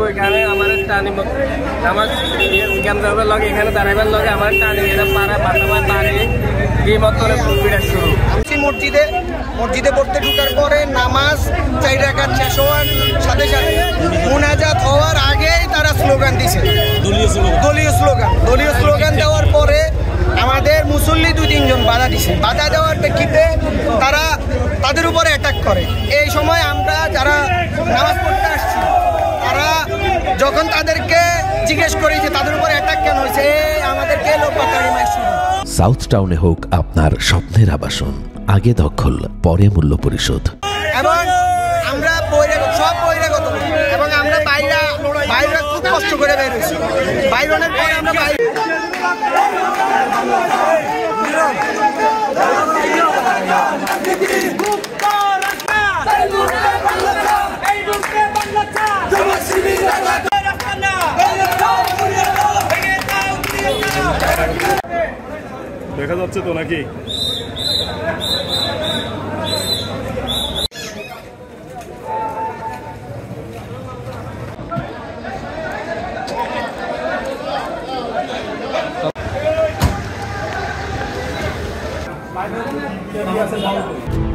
এখানে আমার টানি আমার গেমজাবের লগে এখানে দাঁড়াইবার লগে আমার টানি এরা পাড়া বাতাবার দাঁড়িয়ে এই মতরে পিড়া শুরু মসজিদে পড়তে ঢুকার পরে নামাজ 4 রাকাত শেষ হওয়ার সাথে সাথে মুনাজাত হওয়ার আগেই তারা স্লোগান দিছে, দলীয় স্লোগান দেওয়ার পরে আমাদের মুসল্লি 2-3 জন বাধা দিছে। বাধা দেওয়ার প্রেক্ষিতে তারা তাদের উপরে অ্যাটাক করে। এই সময় আমরা যারা নামাজ পড়তে আসছি তারা যখন তাদেরকে জিজ্ঞেস করি যে তাদের উপরে অ্যাটাক কেন হয়েছে, আমাদেরকে লোকপাতাড়ি মার শুরু। সাউথ টাউনে হোক আপনার স্বপ্নের আবাসন, আগে দখল পরে মূল্য পরিশোধ। এবং আমরা সব বহিরাগত এবং আমরা বাইরে খুব কষ্ট করে বের হয়েছি। বাইরনের পরে আমরা দেখা যাচ্ছে তো নাকি? আছে